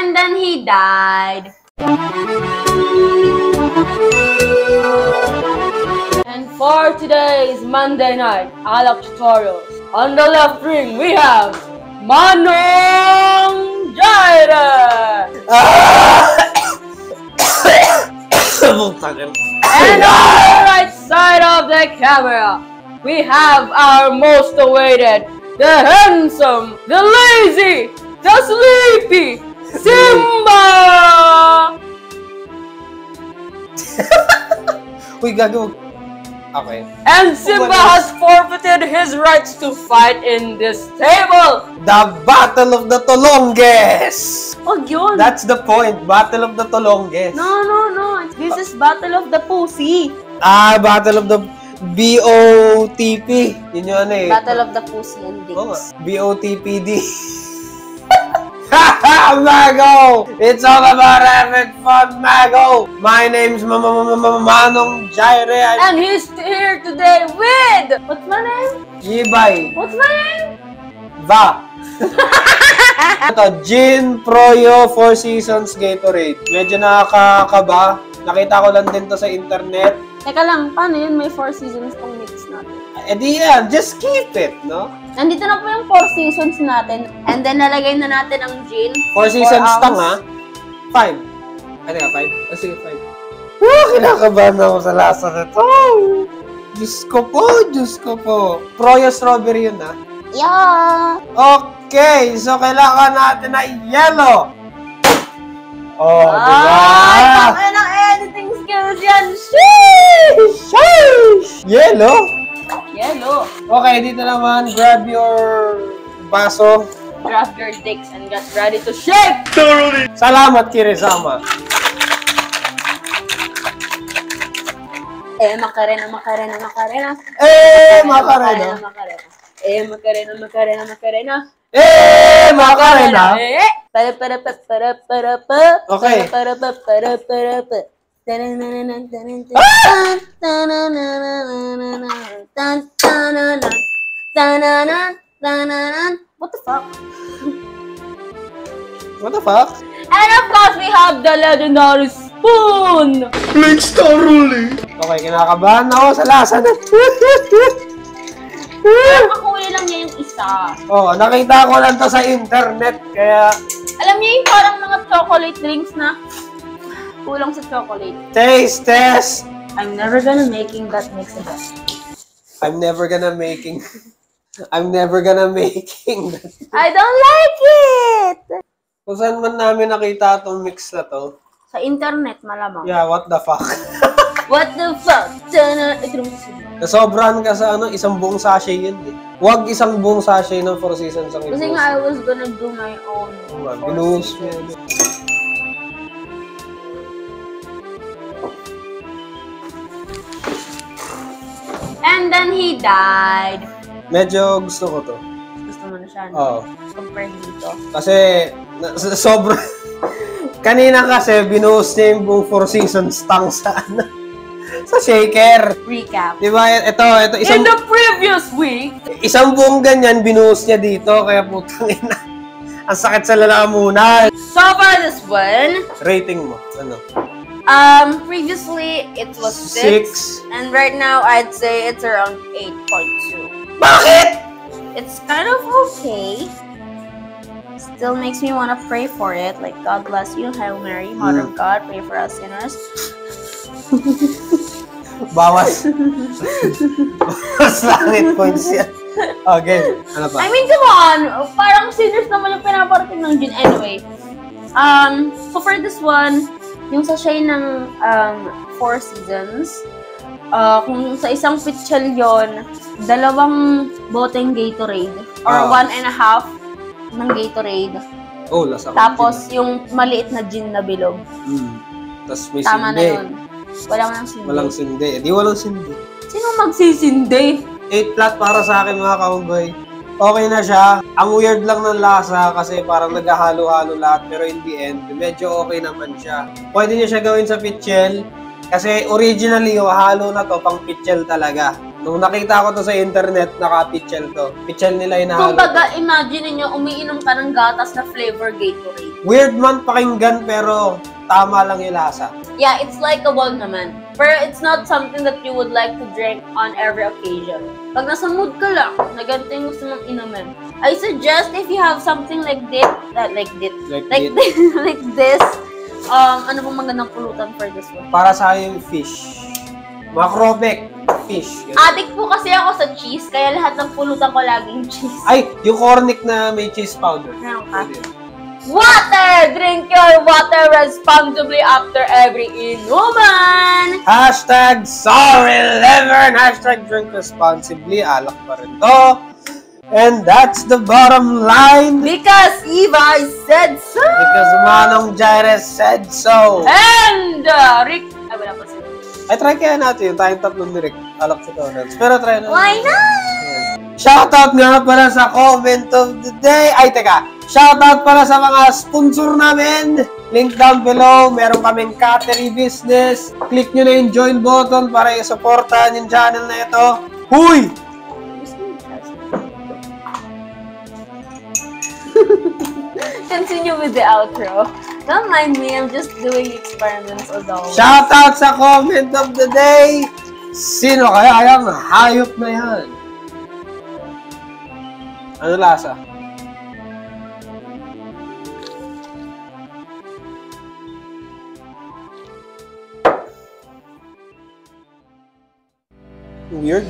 And then he died. And for today's Monday night Alak tutorials, on the left ring we have Manong Jaira! And on the right side of the camera, we have our most awaited, the handsome, the lazy, the sleepy, Simba! Uy, gago. Okay. And Simba has forfeited his rights to fight in this table! The Battle of the Tolonges! Oh, yun! That's the point. Battle of the Tolonges. No. This is Battle of the Pussy. Battle of the BOTP. Yun yun eh. Battle of the Pussy and Dicks. BOTPD. Mago! It's all about having fun, Mago! My name's Manong Jaire. And he's here today with... What's my name? Yibay. What's my name? Va. Ito, Gin Proyo 4 Seasons Gatorade. Medyo nakakaba. Nakita ko lang din to sa internet. Teka lang, paano yun? May 4 seasons tong mix natin. Eh di yan, just keep it, no? Nandito na po yung 4 seasons natin. And then nalagay na natin ang gin. 4 seasons tang ha? 5. Ano nga, 5? Sige, 5. Kinakabahan ako sa lasa na to. Diyos ko po. Proyo strawberry yun ha? Yeah! Okay, so kailangan natin na yellow. Oh, diba? Ay, ng editing skills yan! Sheesh! Yellow? Yellow. Okay, dito naman, grab your baso. Grab your dicks and get ready to shake! Thoroughly! Salamat, Kirisama. Macarena. Macarena. Macarena. Okay. What the fuck? What the fuck? And of course, we have the legendary spoon! Let's thoroughly! Okay, kinakabahan ako sa lasa na. Makakuli lang niya yung isa. Oh, nakita ko lang to sa internet, kaya... Alam niyo yung parang mga chocolate drinks na kulang sa chocolate. Taste test! I'm never gonna making that mix again. I'm never gonna making that. I don't like it! Kung saan man namin nakita itong mix na to? Sa internet, malamang. Yeah, what the fuck? What the fuck? Nasobrahan ka sa isang buong sachet yun eh. Huwag isang buong sachet ng 4 seasons ang Kasi nga, I was gonna do my own. Binuhos mo yun. And then he died. Medyo gusto ko to. Gusto mo na siya, no? Oo. Compare dito. Kasi, sobrang... Kanina kasi, binuhos niya yung buong 4 seasons tang sa sa shaker. Recap. Diba? Ito, isang... In the previous week, Isang buong ganyan, binuhos niya dito. Kaya putang ina. Ang sakit sa lalamunan. so for this one, Rating mo, ano? previously it was 6. 6, and right now I'd say it's around 8.2. Bakit? It's kind of okay. Still makes me want to pray for it. Like, God bless you, Hail Mary, Mother of God, pray for us sinners. Bawas. Bawas langit points yan. Okay, ano pa? I mean, come on! Parang sinners naman yung pinaparating ng gin. Anyway, so for this one, yung sachet ng 4 seasons, kung sa isang pitchel yon, 2 boteng Gatorade, or 1.5 ng Gatorade. Oh, lasa ko. Tapos, yung maliit na gin na bilog. Tapos may Tama sindi. na yun. Walang sindi. Walang sindi. Di walang sindi. Sino magsisindi? 8 flat para sa akin, mga cowboy. Okay na siya. Ang weird lang ng lasa kasi parang naghahalo-halo lahat. Pero in the end, medyo okay naman siya. Pwede niyo siya gawin sa pitchel. Kasi originally, yung halo na to, pang pitchel talaga. Nung nakita ko to sa internet, naka-pichel to. Pichel nila inahalo. Kumbaga, imagine niyo umiinom ka ng gatas na flavor Gatorade. Weird man pakinggan pero tama lang yung lasa. Yeah, it's like a wag naman. Pero it's not something that you would like to drink on every occasion. Pag nasa mood ka lang, na ganito yung gusto mong inumin, I suggest if you have something like this, like this, ano bang magandang pulutan for this one? Para sa akin, fish. Macrobec, fish. Addict po kasi ako sa cheese, kaya lahat ng pulutan ko laging cheese. Ay, yung cornic na may cheese powder. Meron ka? Water! Drink your water responsibly after every inuman! Hashtag sorry liver and hashtag drink responsibly. Alak pa rin to. And that's the bottom line. Because Eva said so! Because Manong Jairus said so. And Rick... Ay, wala pa sila. Ay, try kaya natin yung tayong tatlong ni Rick. Alak sa donuts. Pero try na. Why not? Shoutout nga pala sa comment of the day. Ay, teka. Shoutout pala sa mga sponsor namin. Link down below. Meron kaming catering business. Click nyo na yung join button para i-supportan yung channel na ito. Huy! Continue with the outro. Don't mind me, I'm just doing experiments as always. Shoutout sa comment of the day. Sino kaya yung hayop na yan? Ano lasa? Weird.